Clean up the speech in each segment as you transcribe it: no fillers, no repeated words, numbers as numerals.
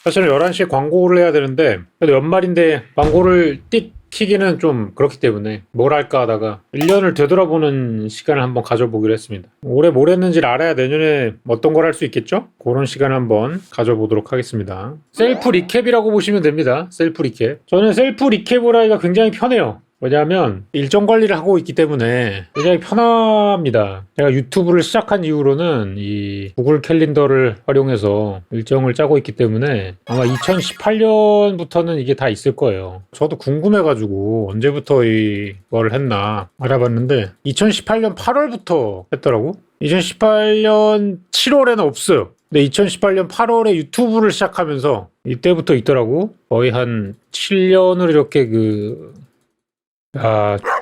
사실은 11시에 광고를 해야 되는데 그래도 연말인데 광고를 띡 키기는 좀 그렇기 때문에 뭘 할까 하다가 1년을 되돌아보는 시간을 한번 가져보기로 했습니다. 올해 뭘 했는지를 알아야 내년에 어떤 걸 할 수 있겠죠? 그런 시간을 한번 가져보도록 하겠습니다. 셀프 리캡이라고 보시면 됩니다. 셀프 리캡. 저는 셀프 리캡을 하기가 굉장히 편해요. 왜냐하면 일정 관리를 하고 있기 때문에 굉장히 편합니다. 제가 유튜브를 시작한 이후로는 이 구글 캘린더를 활용해서 일정을 짜고 있기 때문에 아마 2018년부터는 이게 다 있을 거예요. 저도 궁금해가지고 언제부터 이걸 했나 알아봤는데 2018년 8월부터 했더라고. 2018년 7월에는 없어요. 근데 2018년 8월에 유튜브를 시작하면서 이때부터 있더라고. 거의 한 7년을 이렇게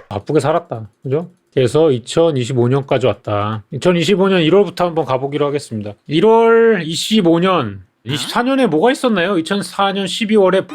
바쁘게 살았다. 그죠? 그래서 2025년까지 왔다. 2025년 1월부터 한번 가보기로 하겠습니다. 1월 25년, 24년에 뭐가 있었나요? 2004년 12월에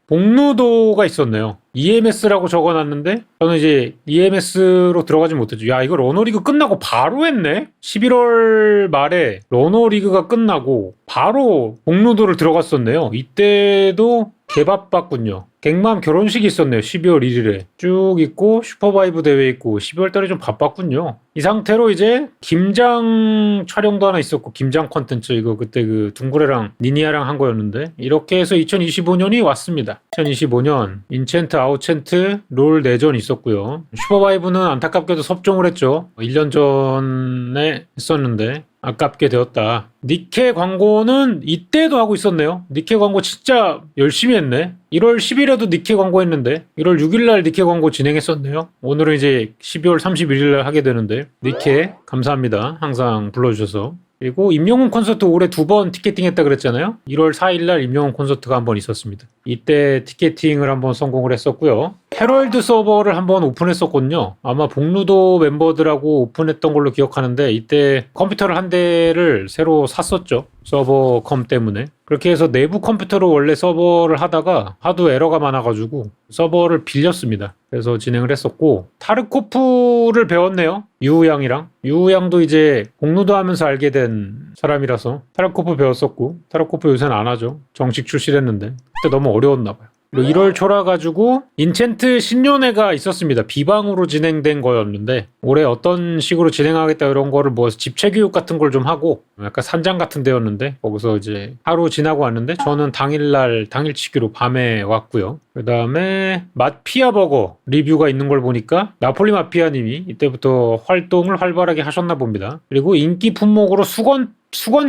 복루도가 있었네요. EMS라고 적어놨는데 저는 이제 EMS로 들어가지 못했죠. 야, 이거 러너리그 끝나고 바로 했네? 11월 말에 러너리그가 끝나고 바로 복루도를 들어갔었네요. 이때도 개바빴군요. 갱맘 결혼식이 있었네요. 12월 1일에 쭉 있고 슈퍼바이브 대회 있고 12월 달에 좀 바빴군요. 이 상태로 이제 김장 촬영도 하나 있었고 김장 컨텐츠 이거 그때 그 둥그레랑 니니아랑 한 거였는데 이렇게 해서 2025년이 왔습니다. 2025년 인챈트 아웃챈트 롤 내전 있었고요. 슈퍼바이브는 안타깝게도 섭종을 했죠. 1년 전에 했었는데 아깝게 되었다. 니케 광고는 이때도 하고 있었네요. 니케 광고 진짜 열심히 했네. 1월 10일에도 니케 광고 했는데 1월 6일날 니케 광고 진행했었네요. 오늘은 이제 12월 31일날 하게 되는데 니케 감사합니다. 항상 불러주셔서. 그리고 임영웅 콘서트 올해 2번 티켓팅 했다 그랬잖아요. 1월 4일날 임영웅 콘서트가 한번 있었습니다. 이때 티켓팅을 한번 성공을 했었고요. 헤럴드 서버를 한번 오픈했었거든요. 아마 복루도 멤버들하고 오픈했던 걸로 기억하는데 이때 컴퓨터를 한 대를 새로 샀었죠. 서버컴 때문에. 그렇게 해서 내부 컴퓨터로 원래 서버를 하다가 하도 에러가 많아가지고 서버를 빌렸습니다. 그래서 진행을 했었고 타르코프를 배웠네요. 유우양이랑. 유우양도 이제 복루도 하면서 알게 된 사람이라서 타르코프 배웠었고 타르코프 요새는 안 하죠. 정식 출시했는데 그때 너무 어려웠나 봐요. 1월 초라 가지고 인챈트 신년회가 있었습니다. 비방으로 진행된 거였는데 올해 어떤 식으로 진행하겠다 이런 거를 뭐 집체 교육 같은 걸 좀 하고 약간 산장 같은 데였는데 거기서 이제 하루 지나고 왔는데 저는 당일치기로 밤에 왔고요. 그 다음에 맛피아 버거 리뷰가 있는 걸 보니까 나폴리 마피아님이 이때부터 활동을 활발하게 하셨나 봅니다. 그리고 인기 품목으로 수건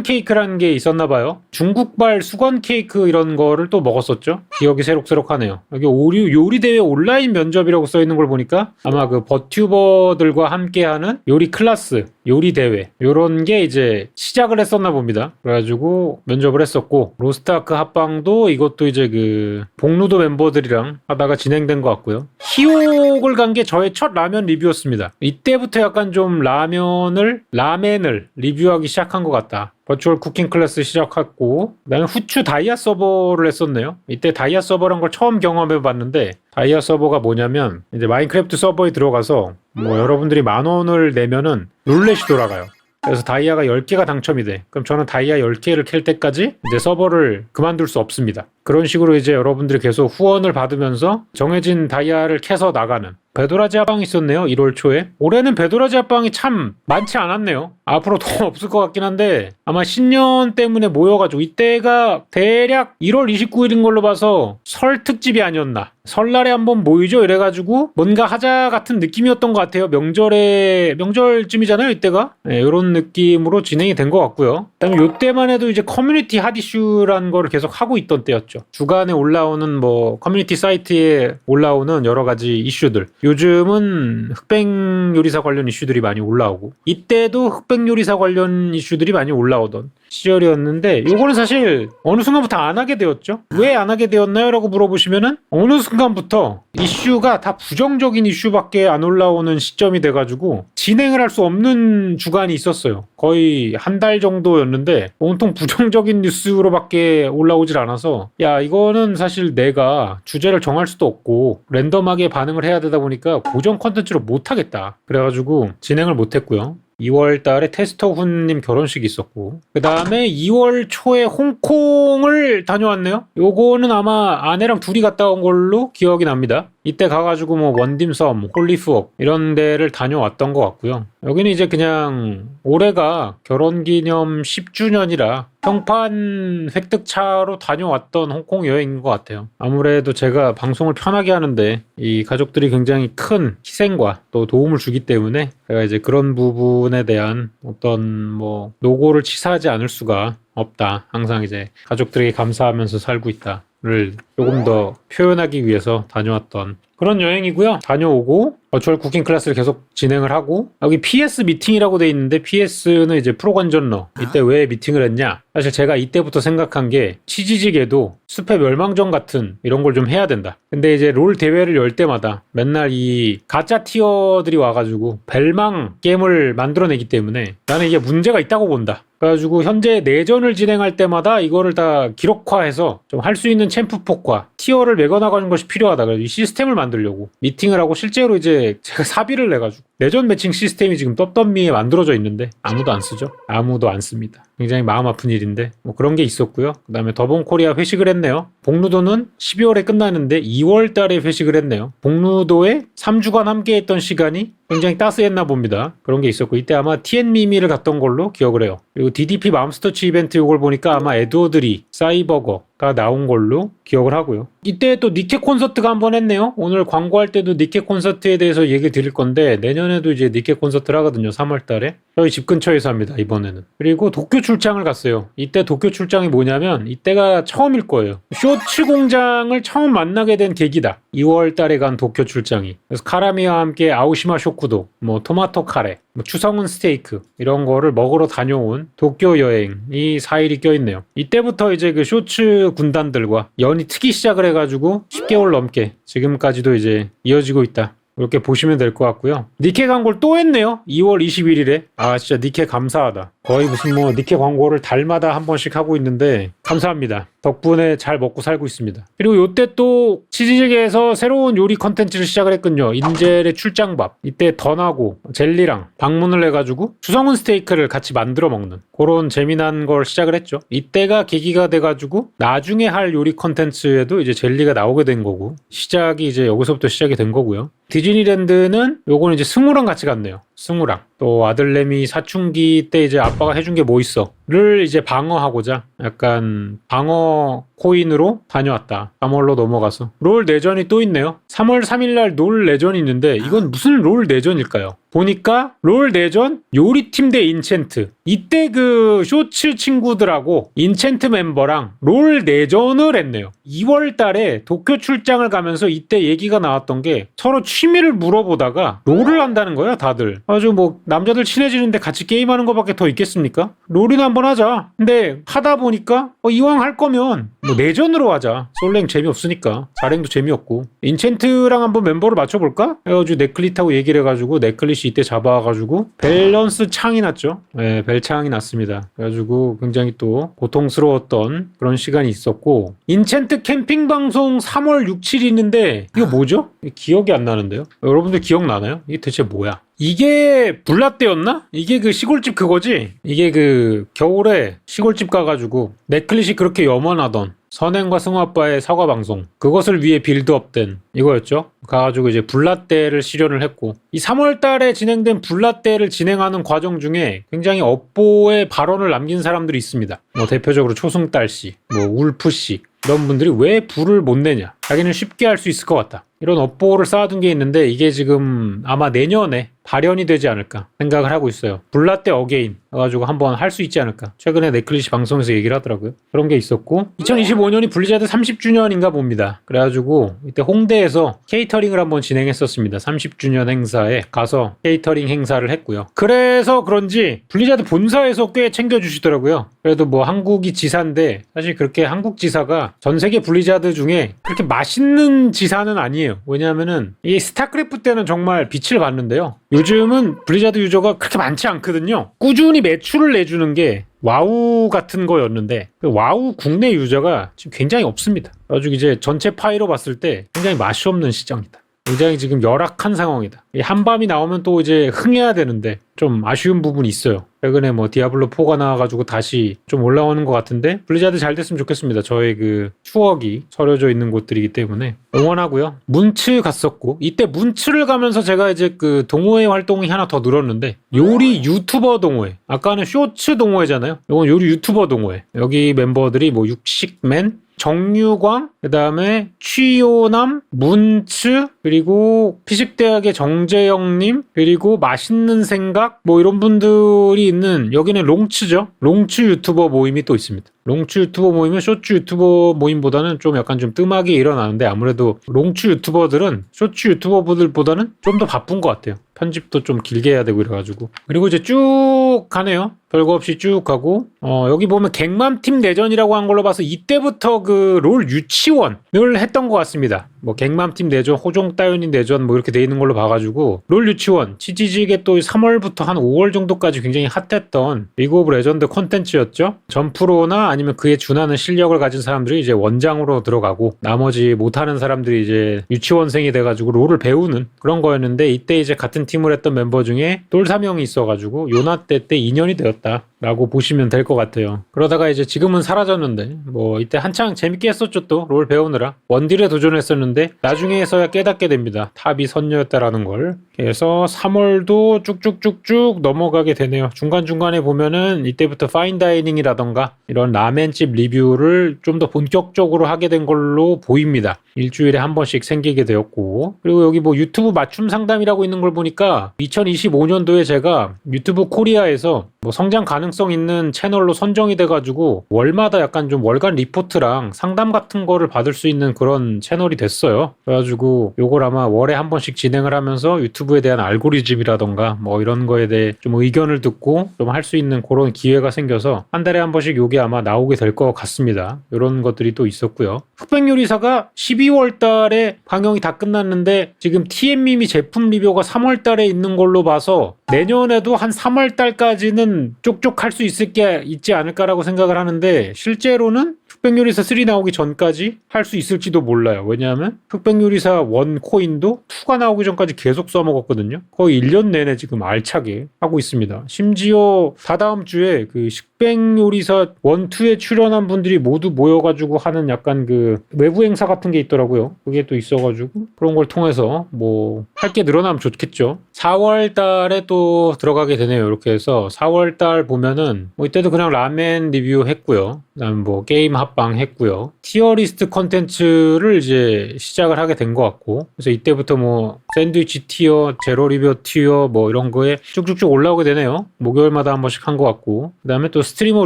케이크라는 게 있었나 봐요. 중국발 수건 케이크 이런 거를 또 먹었었죠. 기억이 새록새록하네요. 여기 요리 대회 온라인 면접이라고 써 있는 걸 보니까 아마 그 버튜버들과 함께하는 요리 클래스, 요리 대회 요런 게 이제 시작을 했었나 봅니다. 그래가지고 면접을 했었고 로스트아크 합방도 이것도 이제 그 복루도 멤버들이랑 하다가 진행된 것 같고요. 히옥을 간 게 저의 첫 라면 리뷰였습니다. 이때부터 약간 좀 라멘을 리뷰하기 시작한 것 같다. 버추얼 쿠킹 클래스 시작했고 그다음에 후추 다이아 서버를 했었네요. 이때 다이아 서버란 걸 처음 경험해 봤는데 다이아 서버가 뭐냐면 이제 마인크래프트 서버에 들어가서 뭐 여러분들이 10,000원을 내면은 룰렛이 돌아가요. 그래서 다이아가 10개가 당첨이 돼. 그럼 저는 다이아 10개를 캘 때까지 이제 서버를 그만둘 수 없습니다. 그런 식으로 이제 여러분들이 계속 후원을 받으면서 정해진 다이아를 캐서 나가는 배도라지 합방이 있었네요. 1월 초에. 올해는 배도라지 합방이 참 많지 않았네요. 앞으로 더 없을 것 같긴 한데 아마 신년 때문에 모여가지고 이때가 대략 1월 29일인 걸로 봐서 설 특집이 아니었나. 설날에 한번 모이죠 이래가지고 뭔가 하자 같은 느낌이었던 것 같아요. 명절쯤이잖아요 이때가. 네, 이런 느낌으로 진행이 된 것 같고요. 그다음에 이때만 해도 이제 커뮤니티 핫 이슈라는 거를 계속 하고 있던 때였죠. 주간에 올라오는 뭐 커뮤니티 사이트에 올라오는 여러 가지 이슈들. 요즘은 흑백 요리사 관련 이슈들이 많이 올라오고 이때도 흑백 요리사 관련 이슈들이 많이 올라오던 시절이었는데 요거는 사실 어느 순간부터 안 하게 되었죠. 왜 안 하게 되었나요? 라고 물어보시면은 어느 순간부터 이슈가 다 부정적인 이슈밖에 안 올라오는 시점이 돼가지고 진행을 할 수 없는 주간이 있었어요. 거의 한 달 정도였는데 온통 부정적인 뉴스로밖에 올라오질 않아서 야 이거는 사실 내가 주제를 정할 수도 없고 랜덤하게 반응을 해야 되다 보니까 고정 컨텐츠로 못하겠다. 그래가지고 진행을 못했고요. 2월 달에 테스터 훈님 결혼식이 있었고, 그 다음에 2월 초에 홍콩을 다녀왔네요. 요거는 아마 아내랑 둘이 갔다 온 걸로 기억이 납니다. 이때 가가지고 뭐 원딤섬, 홀리프웍 이런 데를 다녀왔던 것 같고요. 여기는 이제 그냥 올해가 결혼기념 10주년이라 평판 획득차로 다녀왔던 홍콩 여행인 것 같아요. 아무래도 제가 방송을 편하게 하는데 이 가족들이 굉장히 큰 희생과 또 도움을 주기 때문에 제가 이제 그런 부분에 대한 어떤 뭐 노고를 치사하지 않을 수가 없다. 항상 이제 가족들에게 감사하면서 살고 있다를 조금 더 표현하기 위해서 다녀왔던 그런 여행이고요. 다녀오고 버추얼 쿠킹 클래스를 계속 진행을 하고, 여기 PS 미팅이라고 돼 있는데 PS는 이제 프로건전러. 이때 왜 미팅을 했냐? 사실 제가 이때부터 생각한 게 치지직에도 숲의 멸망전 같은 이런 걸 좀 해야 된다. 근데 이제 롤 대회를 열 때마다 맨날 이 가짜 티어들이 와가지고 벨망 게임을 만들어내기 때문에 나는 이게 문제가 있다고 본다. 그래가지고 현재 내전을 진행할 때마다 이거를 다 기록화해서 좀 할 수 있는 챔프 폭과 티어를 매겨나가는 것이 필요하다. 그래서 이 시스템을 만들려고 미팅을 하고, 실제로 이제 제가 사비를 내가지고 내전 매칭 시스템이 지금 떴던미에 만들어져 있는데 아무도 안 쓰죠. 아무도 안 씁니다. 굉장히 마음 아픈 일인데 뭐 그런 게 있었고요. 그 다음에 더본코리아 회식을 했네요. 복루도는 12월에 끝나는데 2월 달에 회식을 했네요. 복루도에 3주간 함께했던 시간이 굉장히 따스했나 봅니다. 그런 게 있었고, 이때 아마 TN미미를 갔던 걸로 기억을 해요. 그리고 DDP 맘스터치 이벤트 이걸 보니까 아마 에드워드리, 사이버거가 나온 걸로 기억을 하고요. 이때 또 니케 콘서트가 한번 했네요. 오늘 광고할 때도 니케 콘서트에 대해서 얘기 드릴 건데, 내년에도 이제 니케 콘서트를 하거든요. 3월 달에. 저희 집 근처에서 합니다. 이번에는. 그리고 도쿄 출장을 갔어요. 이때 도쿄 출장이 뭐냐면 이때가 처음일 거예요. 쇼츠 공장을 처음 만나게 된 계기다. 2월 달에 간 도쿄 출장이. 그래서 카라미와 함께 아오시마 쇼쿠도, 뭐 토마토 카레, 뭐 추성훈 스테이크 이런 거를 먹으러 다녀온 도쿄 여행이 4일이 껴있네요. 이때부터 이제 그 쇼츠 군단들과 연이 트기 시작을 해가지고 10개월 넘게 지금까지도 이제 이어지고 있다. 이렇게 보시면 될 것 같고요. 니케 광고를 또 했네요. 2월 21일에. 아 진짜 니케 감사하다. 거의 무슨 뭐 니케 광고를 달마다 한 번씩 하고 있는데 감사합니다. 덕분에 잘 먹고 살고 있습니다. 그리고 요때 또 치즈직에서 새로운 요리 컨텐츠를 시작을 했군요. 인젤의 출장밥. 이때 던하고 젤리랑 방문을 해가지고 추성훈 스테이크를 같이 만들어 먹는 그런 재미난 걸 시작을 했죠. 이때가 계기가 돼가지고 나중에 할 요리 컨텐츠에도 이제 젤리가 나오게 된 거고, 시작이 이제 여기서부터 시작이 된 거고요. 디즈니랜드는 요거는 이제 승우랑 같이 갔네요. 승우랑. 또 아들내미 사춘기 때 이제 아빠가 해준 게 뭐 있어? 를 이제 방어하고자 약간 방어 코인으로 다녀왔다. 3월로 넘어가서. 롤 내전이 또 있네요. 3월 3일날 롤 내전이 있는데 이건 무슨 롤 내전일까요? 보니까 롤 내전 요리팀 대 인챈트. 이때 그 쇼츠 친구들하고 인챈트 멤버랑 롤 내전을 했네요. 2월 달에 도쿄 출장을 가면서 이때 얘기가 나왔던 게 서로 취미를 물어보다가 롤을 한다는 거야 다들. 아주 뭐 남자들 친해지는데 같이 게임하는 거밖에 더 있겠습니까? 롤이나 한번 하자. 근데 하다 보니까 이왕 할 거면 뭐 내전으로 하자. 솔랭 재미없으니까. 자랭도 재미없고. 인챈트랑 한번 멤버를 맞춰볼까? 해가지고 넷클릿하고 얘기를 해가지고 넷클릿이 이때 잡아가지고 밸런스 창이 났죠. 네, 벨창이 났습니다. 그래가지고 굉장히 또 고통스러웠던 그런 시간이 있었고, 인챈트 캠핑 방송 3월 6, 7이 있는데 이거 뭐죠? 기억이 안 나는데요. 여러분들 기억나나요? 이게 대체 뭐야? 이게 불라떼였나? 이게 그 시골집 그거지? 이게 그 겨울에 시골집 가가지고 넷클릿이 그렇게 염원하던 선행과 승우아빠의 사과 방송, 그것을 위해 빌드업된 이거였죠. 가가지고 이제 불라떼를 실현을 했고, 이 3월 달에 진행된 불라떼를 진행하는 과정 중에 굉장히 업보의 발언을 남긴 사람들이 있습니다. 뭐 대표적으로 초승달 씨, 뭐 울프 씨, 이런 분들이 왜 불을 못 내냐, 자기는 쉽게 할 수 있을 것 같다, 이런 업보를 쌓아둔 게 있는데 이게 지금 아마 내년에 발현이 되지 않을까 생각을 하고 있어요. 불라떼 어게인 해가지고 한번 할 수 있지 않을까. 최근에 넷클릿이 방송에서 얘기를 하더라고요. 그런 게 있었고, 2025년이 블리자드 30주년인가 봅니다. 그래가지고 이때 홍대에서 케이터링을 한번 진행했었습니다. 30주년 행사에 가서 케이터링 행사를 했고요. 그래서 그런지 블리자드 본사에서 꽤 챙겨주시더라고요. 그래도 뭐 한국이 지사인데 사실 그렇게 한국 지사가 전 세계 블리자드 중에 그렇게 맛있는 지사는 아니에요. 왜냐하면은 이 스타크래프트 때는 정말 빛을 봤는데요. 요즘은 블리자드 유저가 그렇게 많지 않거든요. 꾸준히 매출을 내주는 게 와우 같은 거였는데 그 와우 국내 유저가 지금 굉장히 없습니다. 그래가지고 이제 전체 파이로 봤을 때 굉장히 맛이 없는 시장이다. 굉장히 지금 열악한 상황이다. 이 한밤이 나오면 또 이제 흥해야 되는데 좀 아쉬운 부분이 있어요. 최근에 뭐 디아블로 4가 나와가지고 다시 좀 올라오는 것 같은데 블리자드 잘 됐으면 좋겠습니다. 저의 그 추억이 서려져 있는 곳들이기 때문에 응원하고요. 문츠 갔었고 이때 문츠를 가면서 제가 이제 그 동호회 활동이 하나 더 늘었는데 요리 유튜버 동호회. 아까는 쇼츠 동호회잖아요. 이건 요리 유튜버 동호회. 여기 멤버들이 뭐 육식맨, 정유광, 그 다음에 취요남, 문츠, 그리고 피식대학의 정재영님, 그리고 맛있는 생각, 뭐 이런 분들이 있는, 여기는 롱츠죠. 롱츠 유튜버 모임이 또 있습니다. 롱츠 유튜버 모임은 쇼츠 유튜버 모임보다는 좀 약간 좀 뜸하게 일어나는데 아무래도 롱츠 유튜버들은 쇼츠 유튜버들보다는 좀 더 바쁜 것 같아요. 편집도 좀 길게 해야 되고 이래가지고. 그리고 이제 쭉 가네요. 별거 없이 쭉 가고 여기 보면 갱맘팀 내전이라고 한 걸로 봐서 이때부터 그 롤 유치원을 했던 것 같습니다. 뭐 갱맘팀 내전, 호종 따윤이 내전 뭐 이렇게 돼 있는 걸로 봐가지고 롤 유치원 치지직에 또 3월부터 한 5월 정도까지 굉장히 핫했던 리그 오브 레전드 콘텐츠였죠. 전프로나 아니면 그에 준하는 실력을 가진 사람들이 이제 원장으로 들어가고 나머지 못하는 사람들이 이제 유치원생이 돼가지고 롤을 배우는 그런 거였는데 이때 이제 같은 팀을 했던 멤버 중에 똘사명이 있어가지고 요나때 때 인연이 되었다 라고 보시면 될 것 같아요. 그러다가 이제 지금은 사라졌는데 뭐 이때 한창 재밌게 했었죠. 또 롤 배우느라 원딜에 도전했었는데 나중에서야 깨닫게 됩니다. 탑이 선녀였다라는 걸. 그래서 3월도 쭉쭉쭉쭉 넘어가게 되네요. 중간중간에 보면은 이때부터 파인다이닝이라던가 이런 라멘집 리뷰를 좀 더 본격적으로 하게 된 걸로 보입니다. 일주일에 한 번씩 생기게 되었고, 그리고 여기 뭐 유튜브 맞춤 상담이라고 있는 걸 보니까 2025년도에 제가 유튜브 코리아에서 뭐 성장 가능성 있는 채널로 선정이 돼가지고 월마다 약간 좀 월간 리포트랑 상담 같은 거를 받을 수 있는 그런 채널이 됐어요. 그래가지고 요걸 아마 월에 한 번씩 진행을 하면서 유튜브에 대한 알고리즘이라던가 뭐 이런 거에 대해 좀 의견을 듣고 좀 할 수 있는 그런 기회가 생겨서 한 달에 한 번씩 요게 아마 나오게 될 것 같습니다. 이런 것들이 또 있었고요. 흑백요리사가 12월 달에 방영이 다 끝났는데 지금 TM님이 제품 리뷰가 3월 달에 있는 걸로 봐서 내년에도 한 3월 달까지는 쪽쪽 할 수 있을 게 있지 않을까라고 생각을 하는데 실제로는 흑백요리사 3 나오기 전까지 할 수 있을지도 몰라요. 왜냐하면 흑백요리사 1 코인도 2가 나오기 전까지 계속 써먹었거든요. 거의 1년 내내 지금 알차게 하고 있습니다. 심지어 다다음 주에 그 흑백요리사 1, 2에 출연한 분들이 모두 모여가지고 하는 약간 그 외부 행사 같은 게 있더라고요. 그게 또 있어가지고 그런 걸 통해서 뭐 할 게 늘어나면 좋겠죠. 4월 달에 또 들어가게 되네요. 이렇게 해서 4월 달 보면은 뭐 이때도 그냥 라멘 리뷰 했고요. 그다음 뭐 게임 합방 했고요. 티어리스트 컨텐츠를 이제 시작을 하게 된 것 같고 그래서 이때부터 뭐 샌드위치 티어, 제로 리뷰 티어 뭐 이런 거에 쭉쭉쭉 올라오게 되네요. 목요일마다 한 번씩 한 것 같고 그다음에 또 스트리머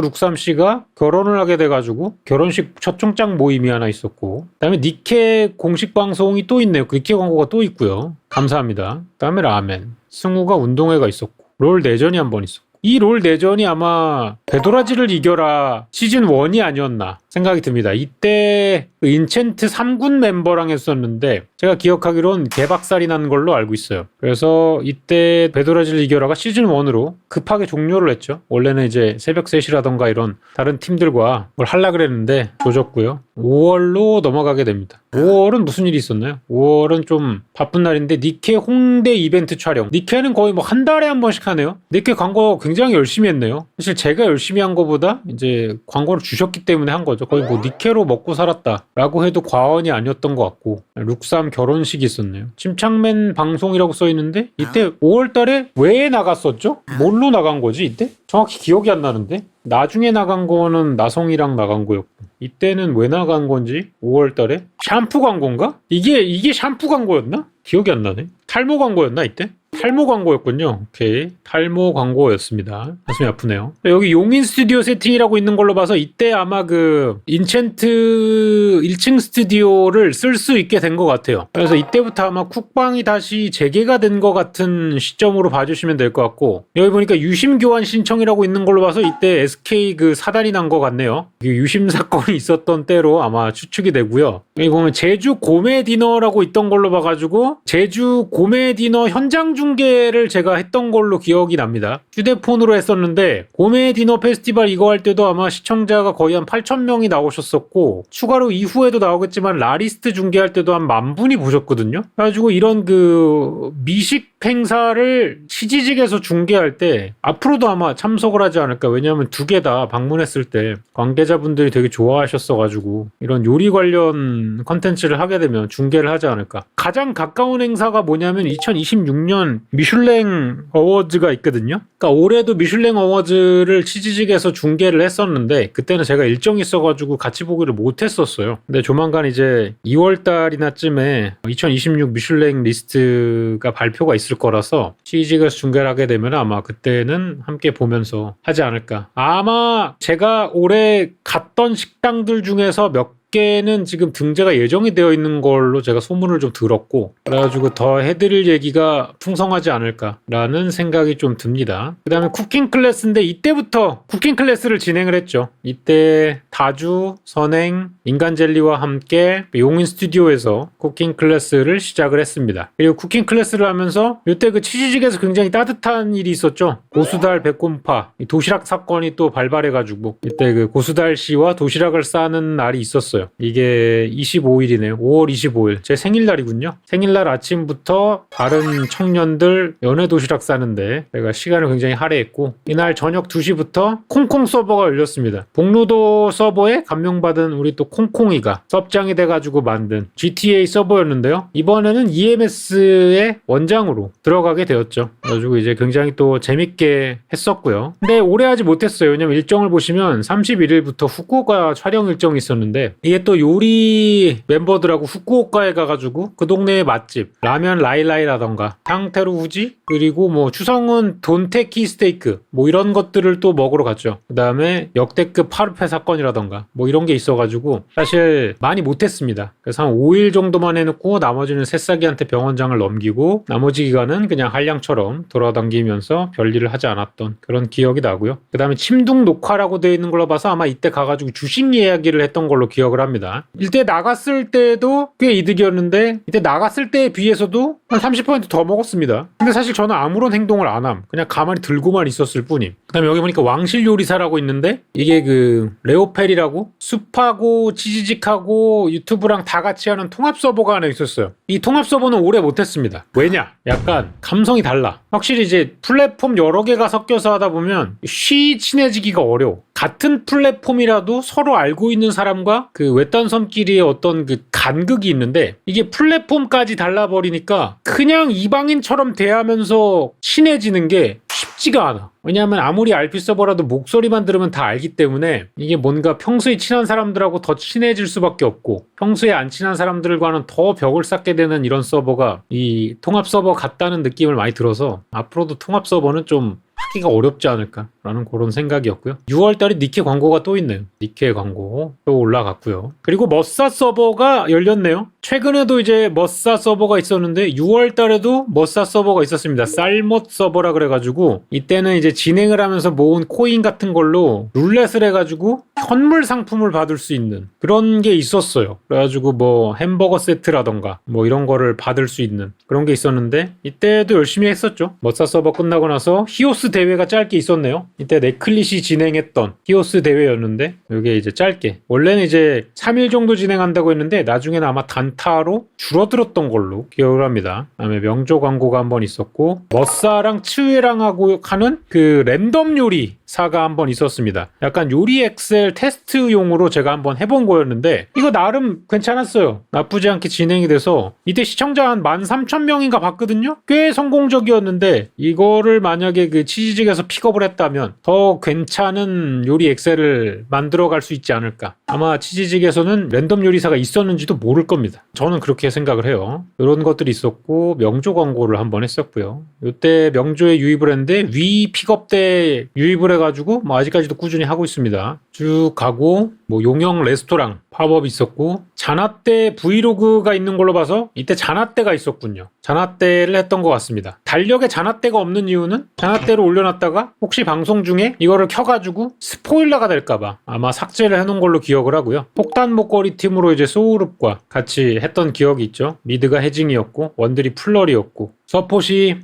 룩삼씨가 결혼을 하게 돼가지고 결혼식 첫 총장 모임이 하나 있었고 그다음에 니케 공식 방송이 또 있네요. 그 니케 광고가 또 있고요. 감사합니다. 그다음에 라멘, 승우가 운동회가 있었고 롤 내전이 한 번 있었고 이 롤 내전이 아마 배도라지를 이겨라 시즌 1이 아니었나 생각이 듭니다. 이때 그 인챈트 3군 멤버랑 했었는데 제가 기억하기론 개박살이 난 걸로 알고 있어요. 그래서 이때 배도라지를 이겨라가 시즌 1으로 급하게 종료를 했죠. 원래는 이제 새벽 3시라던가 이런 다른 팀들과 뭘 하려고 그랬는데 조졌고요. 5월로 넘어가게 됩니다. 5월은 무슨 일이 있었나요? 5월은 좀 바쁜 날인데 니케 홍대 이벤트 촬영. 니케는 거의 뭐 한 달에 한 번씩 하네요. 니케 광고 굉장히 열심히 했네요. 사실 제가 열심히 한 거보다 이제 광고를 주셨기 때문에 한 거죠. 거의 뭐 니케로 먹고 살았다라고 해도 과언이 아니었던 것 같고 룩삼 결혼식이 있었네요. 침착맨 방송이라고 써있는데 이때 5월 달에 왜 나갔었죠? 뭘로 나간 거지 이때? 정확히 기억이 안 나는데 나중에 나간 거는 나성이랑 나간 거였고 이때는 왜 나간 건지 5월 달에 샴푸 광고인가? 이게 샴푸 광고였나? 기억이 안 나네. 탈모 광고였나 이때? 탈모 광고였군요. 오케이. 탈모 광고였습니다. 가슴이 아프네요. 여기 용인 스튜디오 세팅이라고 있는 걸로 봐서 이때 아마 그 인챈트 1층 스튜디오를 쓸 수 있게 된 것 같아요. 그래서 이때부터 아마 쿡방이 다시 재개가 된 것 같은 시점으로 봐주시면 될 것 같고 여기 보니까 유심 교환 신청이라고 있는 걸로 봐서 이때 SK 그 사단이 난 것 같네요. 유심 사건이 있었던 때로 아마 추측이 되고요. 여기 보면 제주 고메 디너라고 있던 걸로 봐가지고 제주 고메 디너 현장 중계를 제가 했던 걸로 기억이 납니다. 휴대폰으로 했었는데 고메 디너 페스티벌 이거 할 때도 아마 시청자가 거의 한 8,000명이 나오셨었고 추가로 이후에도 나오겠지만 라리스트 중계할 때도 한 10,000분이 보셨거든요. 그래가지고 이런 그 미식 행사를 치지직에서 중계할 때 앞으로도 아마 참석을 하지 않을까. 왜냐하면 두 개 다 방문했을 때 관계자분들이 되게 좋아하셨어가지고 이런 요리 관련 컨텐츠를 하게 되면 중계를 하지 않을까. 가장 가까운 행사가 뭐냐면 2026년 미슐랭 어워즈가 있거든요. 그러니까 올해도 미슐랭 어워즈를 치지직에서 중계를 했었는데 그때는 제가 일정이 있어가지고 같이 보기를 못했었어요. 근데 조만간 이제 2월달이나 쯤에 2026 미슐랭 리스트가 발표가 있을 거라서 치지직에서 중계를 하게 되면 아마 그때는 함께 보면서 하지 않을까. 아마 제가 올해 갔던 식당들 중에서 몇 개는 지금 등재가 예정이 되어 있는 걸로 제가 소문을 좀 들었고 그래가지고 더 해드릴 얘기가 풍성하지 않을까라는 생각이 좀 듭니다. 그 다음에 쿠킹 클래스인데 이때부터 쿠킹 클래스를 진행을 했죠. 이때 다주, 선행, 인간젤리와 함께 용인 스튜디오에서 쿠킹 클래스를 시작을 했습니다. 그리고 쿠킹 클래스를 하면서 이때 그 치즈직에서 굉장히 따뜻한 일이 있었죠. 고수달 백곰파 도시락 사건이 또 발발해가지고 이때 그 고수달 씨와 도시락을 싸는 날이 있었어요. 이게 25일이네요. 5월 25일. 제 생일날이군요. 생일날 아침부터 다른 청년들 연애 도시락 싸는데 제가 시간을 굉장히 할애했고 이날 저녁 2시부터 콩콩 서버가 열렸습니다. 복로도 서버에 감명받은 우리 또 콩콩이가 섭장이 돼가지고 만든 GTA 서버였는데요. 이번에는 EMS의 원장으로 들어가게 되었죠. 그래가지고 이제 굉장히 또 재밌게 했었고요. 근데 오래 하지 못했어요. 왜냐면 일정을 보시면 31일부터 후쿠오카 촬영 일정이 있었는데 이게 또 요리 멤버들하고 후쿠오카에 가가지고 그 동네의 맛집 라면 라이라이라던가 탕테루 후지 그리고 뭐 추성훈 돈테키 스테이크 뭐 이런 것들을 또 먹으러 갔죠. 그 다음에 역대급 파르페 사건이라던가 뭐 이런 게 있어가지고 사실 많이 못했습니다. 그래서 한 5일 정도만 해놓고 나머지는 새싹이한테 병원장을 넘기고 나머지 기간은 그냥 한량처럼 돌아다니면서 별일을 하지 않았던 그런 기억이 나고요. 그 다음에 침둥 녹화라고 되어 있는 걸로 봐서 아마 이때 가가지고 주식 이야기를 했던 걸로 기억을 합니다. 이때 나갔을 때도 꽤 이득이었는데 이때 나갔을 때에 비해서도 한 30% 더 먹었습니다. 근데 사실 저는 아무런 행동을 안 함. 그냥 가만히 들고만 있었을 뿐임. 그 다음에 여기 보니까 왕실 요리사라고 있는데 이게 그 레오펠이라고 숲하고 치즈직하고 유튜브랑 다 같이 하는 통합 서버가 하나 있었어요. 이 통합 서버는 오래 못했습니다. 왜냐? 약간 감성이 달라. 확실히 이제 플랫폼 여러 개가 섞여서 하다 보면 쉬 친해지기가 어려워. 같은 플랫폼이라도 서로 알고 있는 사람과 그 외딴 섬끼리의 어떤 그 간극이 있는데 이게 플랫폼까지 달라버리니까 그냥 이방인처럼 대하면서 친해지는 게 쉽지가 않아. 왜냐하면 아무리 RP 서버라도 목소리만 들으면 다 알기 때문에 이게 뭔가 평소에 친한 사람들하고 더 친해질 수밖에 없고 평소에 안 친한 사람들과는 더 벽을 쌓게 되는 이런 서버가 이 통합 서버 같다는 느낌을 많이 들어서 앞으로도 통합 서버는 좀 하기가 어렵지 않을까라는 그런 생각이었고요. 6월달에 니케 광고가 또 있네요. 니케 광고 또 올라갔고요. 그리고 머싸 서버가 열렸네요. 최근에도 이제 머싸 서버가 있었는데 6월달에도 머싸 서버가 있었습니다. 쌀못 서버라 그래가지고 이때는 이제 진행을 하면서 모은 코인 같은 걸로 룰렛을 해가지고 현물 상품을 받을 수 있는 그런 게 있었어요. 그래가지고 뭐 햄버거 세트라던가 뭐 이런 거를 받을 수 있는 그런 게 있었는데 이때도 열심히 했었죠. 머싸 서버 끝나고 나서 히오스 대회가 짧게 있었네요. 이때 넷클릿이 진행했던 히오스 대회였는데 이게 이제 짧게 원래는 이제 3일 정도 진행한다고 했는데 나중에는 아마 단타로 줄어들었던 걸로 기억을 합니다. 그다음에 명조 광고가 한번 있었고 머싸랑 츠웨랑 하고 하는 그 랜덤 요리 사가 한번 있었습니다. 약간 요리 엑셀 테스트용으로 제가 한번 해본 거였는데 이거 나름 괜찮았어요. 나쁘지 않게 진행이 돼서 이때 시청자 한 13,000명인가 봤거든요. 꽤 성공적이었는데 이거를 만약에 그 치즈직에서 픽업을 했다면 더 괜찮은 요리 엑셀을 만들어갈 수 있지 않을까. 아마 치즈직에서는 랜덤 요리사가 있었는지도 모를 겁니다. 저는 그렇게 생각을 해요. 이런 것들이 있었고 명조 광고를 한번 했었고요. 이때 명조의 유입을 했는데 위 픽업 때 유입을 해가지고 뭐 아직까지도 꾸준히 하고 있습니다. 쭉 가고 뭐 용영 레스토랑 팝업이 있었고 자나떼 브이로그가 있는 걸로 봐서 이때 자나떼가 있었군요. 자나떼를 했던 것 같습니다. 달력에 자나떼가 없는 이유는 자나떼를 올려놨다가 혹시 방송 중에 이거를 켜가지고 스포일러가 될까봐 아마 삭제를 해놓은 걸로 기억을 하고요. 폭탄 목걸이 팀으로 이제 소울읍과 같이 같이 했던 기억이 있죠. 미드가 해징이었고 원딜이 풀러리였고 서폿이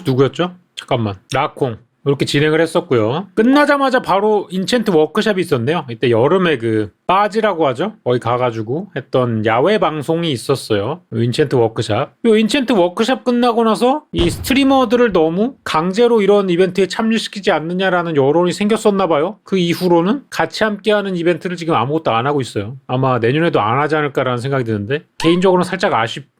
누구였죠? 잠깐만, 라콩. 이렇게 진행을 했었고요. 끝나자마자 바로 인챈트 워크숍이 있었네요. 이때 여름에 그 빠지라고 하죠. 거기 가가지고 했던 야외 방송이 있었어요. 인챈트 워크숍. 이 인챈트 워크숍 끝나고 나서 이 스트리머들을 너무 강제로 이런 이벤트에 참여시키지 않느냐라는 여론이 생겼었나 봐요. 그 이후로는 같이 함께하는 이벤트를 지금 아무것도 안 하고 있어요. 아마 내년에도 안 하지 않을까라는 생각이 드는데 개인적으로는 살짝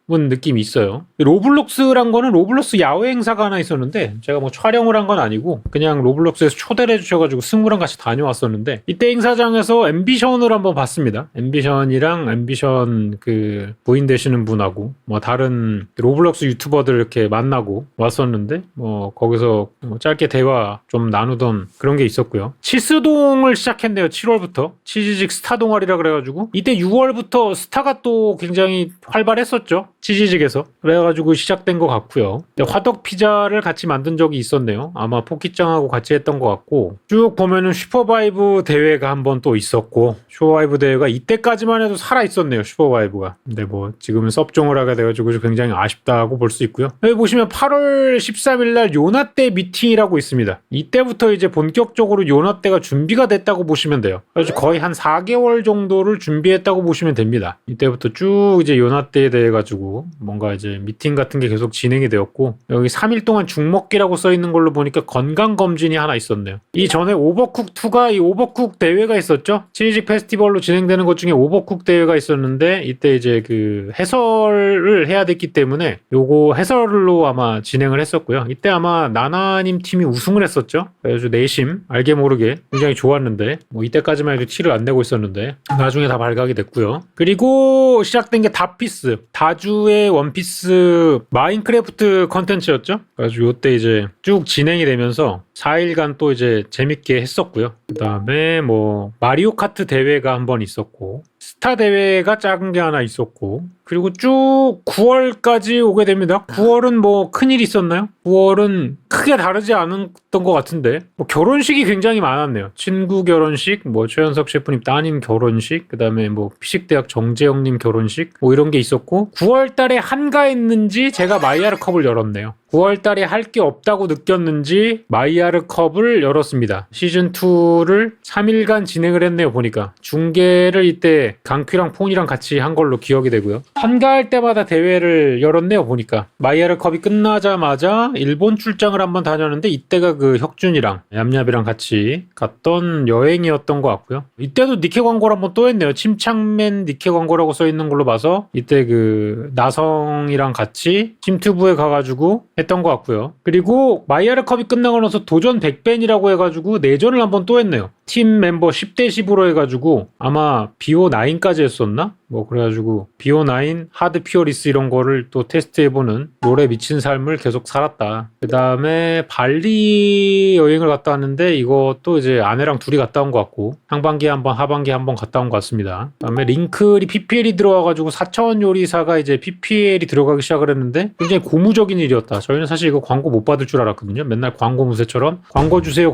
느낌이 있어요. 로블록스란 거는 로블록스 야외 행사가 하나 있었는데 제가 뭐 촬영을 한 건 아니고 그냥 로블록스에서 초대를 해주셔가지고 승무랑 같이 다녀왔었는데 이때 행사장에서 앰비션을 한번 봤습니다. 앰비션이랑 앰비션 그 부인 되시는 분하고 뭐 다른 로블록스 유튜버들 이렇게 만나고 왔었는데 뭐 거기서 뭐 짧게 대화 좀 나누던 그런 게 있었고요. 치스동을 시작했네요. 7월부터 치즈직 스타 동아리라 그래가지고 이때 6월부터 스타가 또 굉장히 활발했었죠. 치즈직에서. 그래가지고 시작된 것 같고요. 화덕 피자를 같이 만든 적이 있었네요. 아마 포키짱하고 같이 했던 것 같고 쭉 보면은 슈퍼바이브 대회가 한번 또 있었고 슈퍼바이브 대회가 이때까지만 해도 살아있었네요. 슈퍼바이브가. 근데 뭐 지금은 섭종을 하게 돼가지고 굉장히 아쉽다고 볼 수 있고요. 여기 보시면 8월 13일 날 요나떼 미팅이라고 있습니다. 이때부터 이제 본격적으로 요나떼가 준비가 됐다고 보시면 돼요. 그래서 거의 한 4개월 정도를 준비했다고 보시면 됩니다. 이때부터 쭉 이제 요나떼에 대해 가지고 뭔가 이제 미팅 같은 게 계속 진행이 되었고 여기 3일 동안 죽먹기라고 써 있는 걸로 보니까 건강검진이 하나 있었네요. 이 전에 오버쿡2가 이 오버쿡 대회가 있었죠. 치즈직 페스티벌로 진행되는 것 중에 오버쿡 대회가 있었는데 이때 이제 그 해설을 해야 됐기 때문에 요거 해설로 아마 진행을 했었고요. 이때 아마 나나님 팀이 우승을 했었죠. 그래서 내심 알게 모르게 굉장히 좋았는데 뭐 이때까지만 해도 티를 안 내고 있었는데 나중에 다 발각이 됐고요. 그리고 시작된 게 다피스 다주의 원피스 마인크래프트 컨텐츠였죠. 그래서 요때 이제 쭉 진행이 되면서 4일간 또 이제 재밌게 했었고요. 그 다음에 뭐 마리오 카트 대회가 한번 있었고 스타 대회가 작은 게 하나 있었고 그리고 쭉 9월까지 오게 됩니다. 9월은 뭐 큰일이 있었나요? 9월은 크게 다르지 않았던 것 같은데 뭐 결혼식이 굉장히 많았네요. 친구 결혼식, 뭐 최현석 셰프님 따님 결혼식, 그 다음에 뭐 피식대학 정재영님 결혼식 뭐 이런 게 있었고 9월 달에 한가했는지 제가 마이야르 컵을 열었네요. 9월 달에 할 게 없다고 느꼈는지 마이야르 컵을 열었습니다. 시즌2를 3일간 진행을 했네요. 보니까 중계를 이때 강퀴랑 폰이랑 같이 한 걸로 기억이 되고요. 한가할 때마다 대회를 열었네요. 보니까 마이야르 컵이 끝나자마자 일본 출장을 한번 다녔는데 이때가 그 혁준이랑 얌얌이랑 같이 갔던 여행이었던 것 같고요. 이때도 니케 광고를 한번 또 했네요. 침착맨 니케 광고라고 써 있는 걸로 봐서 이때 그 나성이랑 같이 침투부에 가가지고 했던 것 같고요. 그리고 마이야르 컵이 끝나고 나서 도전 100벤이라고 해가지고 내전을 한번 또 했네요. 팀 멤버 10대 10으로 해가지고 아마 BO9까지 했었나? 뭐 그래가지고 BO9 하드 피어리스 이런 거를 또 테스트해보는 롤에 미친 삶을 계속 살았다. 그 다음에 발리 여행을 갔다 왔는데 이것도 이제 아내랑 둘이 갔다 온 것 같고 상반기에 한번 하반기에 한번 갔다 온 것 같습니다. 그 다음에 링클이 PPL이 들어와가지고 4차원 요리사가 이제 PPL이 들어가기 시작을 했는데 굉장히 고무적인 일이었다. 저희는 사실 이거 광고 못 받을 줄 알았거든요. 맨날 광고 무새처럼 광고 주세요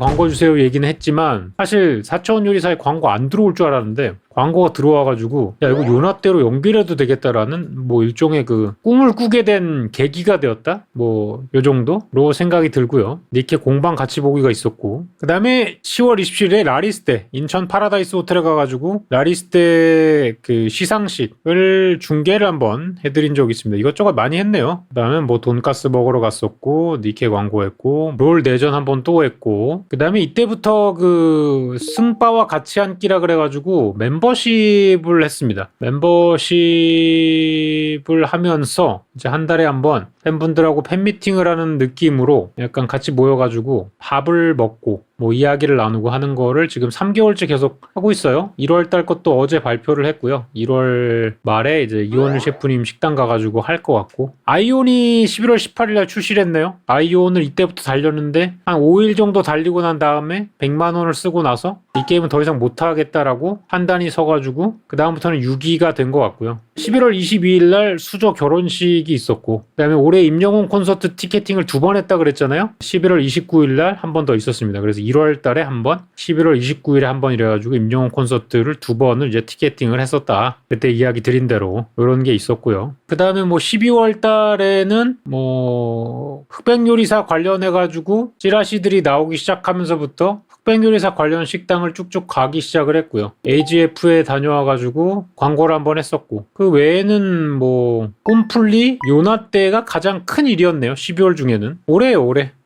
얘기는 했지만 사실 4차원 요리사에 광고 안 들어올 줄 알았는데 광고가 들어와가지고 야 이거 요나떼로 연결해도 되겠다라는 뭐 일종의 그 꿈을 꾸게 된 계기가 되었다? 뭐 요 정도로 생각이 들고요. 니케 공방 같이 보기가 있었고 그 다음에 10월 27일에 라리스테 인천 파라다이스 호텔에 가가지고 라리스테 그 시상식을 중계를 한번 해드린 적이 있습니다. 이것저것 많이 했네요. 그 다음에 뭐 돈가스 먹으러 갔었고 니케 광고했고 롤 내전 한번 또 했고 그 다음에 이때부터 그 승빠와 같이 앉기라 그래가지고 멤버십을 했습니다. 멤버십을 하면서 이제 한 달에 한번 팬분들하고 팬미팅을 하는 느낌으로 약간 같이 모여가지고 밥을 먹고 뭐 이야기를 나누고 하는 거를 지금 3개월째 계속 하고 있어요. 1월 달 것도 어제 발표를 했고요. 1월 말에 이제 이원일 셰프님 식당 가가지고 할 것 같고 아이온이 11월 18일 날 출시를 했네요. 아이온을 이때부터 달렸는데 한 5일 정도 달리고 난 다음에 100만 원을 쓰고 나서 이 게임은 더 이상 못하겠다라고 판단이 서가지고 그 다음부터는 6위가 된 것 같고요. 11월 22일 날 수저 결혼식이 있었고 그 다음에 올해 임영웅 콘서트 티켓팅을 2번 했다 그랬잖아요. 11월 29일 날 한 번 더 있었습니다. 그래서 1월 달에 한 번, 11월 29일에 한 번 이래가지고 임영웅 콘서트를 2번을 이제 티켓팅을 했었다. 그때 이야기 드린 대로 이런 게 있었고요. 그 다음에 뭐 12월 달에는 뭐 흑백요리사 관련해가지고 찌라시들이 나오기 시작하면서부터 흑백요리사 관련 식당을 쭉쭉 가기 시작을 했고요. AGF에 다녀와가지고 광고를 한번 했었고, 그 외에는 뭐 꿈풀리, 요나떼가 가장 큰 일이었네요. 12월 중에는. 올해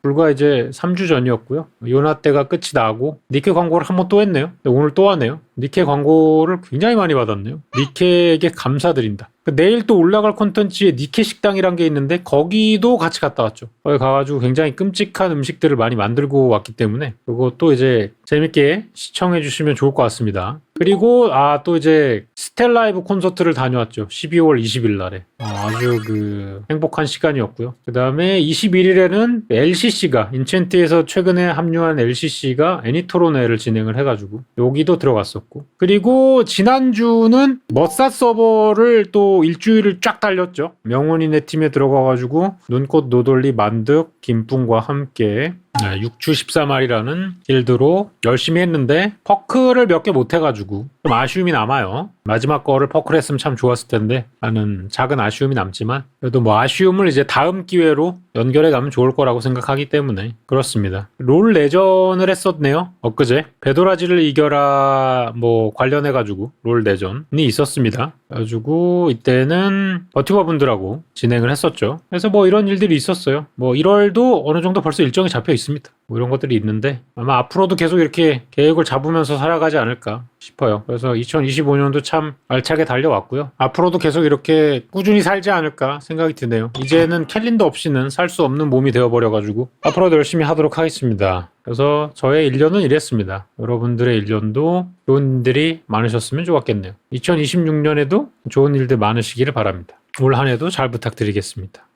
불과 이제 3주 전이었고요. 요나떼가 끝이 나고 니케 광고를 한 번 또 했네요. 오늘 또 하네요. 니케 광고를 굉장히 많이 받았네요. 니케에게 감사드린다. 내일 또 올라갈 콘텐츠에 니케 식당이란 게 있는데 거기도 같이 갔다 왔죠. 거기 가가지고 굉장히 끔찍한 음식들을 많이 만들고 왔기 때문에 그것도 이제 재밌게 시청해 주시면 좋을 것 같습니다. 그리고 또 이제 스텔라이브 콘서트를 다녀왔죠. 12월 20일 날에. 아주 행복한 시간이었고요. 그 다음에 21일에는 LCC가 인챈트에서 최근에 합류한 LCC가 애니토론회를 진행을 해가지고 여기도 들어갔었고, 그리고 지난주는 머싸 서버를 또 일주일을 쫙 달렸죠. 명훈이네 팀에 들어가가지고 눈꽃 노돌리 만득 김풍과 함께 6주 14마리라는 길드로 열심히 했는데 퍼크를 몇 개 못해가지고 좀 아쉬움이 남아요. 마지막 거를 퍼크를 했으면 참 좋았을 텐데 하는 작은 아쉬움이 남지만, 그래도 뭐 아쉬움을 이제 다음 기회로 연결해 가면 좋을 거라고 생각하기 때문에 그렇습니다. 롤 내전을 했었네요. 엊그제 배도라지를 이겨라 뭐 관련해가지고 롤 내전이 있었습니다. 그래가지고 이때는 버티버 분들하고 진행을 했었죠. 그래서 뭐 이런 일들이 있었어요. 뭐 1월도 어느 정도 벌써 일정이 잡혀 있습니다. 뭐 이런 것들이 있는데 아마 앞으로도 계속 이렇게 계획을 잡으면서 살아가지 않을까 싶어요. 그래서 2025년도 참 알차게 달려왔고요. 앞으로도 계속 이렇게 꾸준히 살지 않을까 생각이 드네요. 이제는 캘린더 없이는 살 수 없는 몸이 되어버려가지고 앞으로도 열심히 하도록 하겠습니다. 그래서 저의 1년은 이랬습니다. 여러분들의 1년도 좋은 일들이 많으셨으면 좋았겠네요. 2026년에도 좋은 일들 많으시기를 바랍니다. 올 한 해도 잘 부탁드리겠습니다.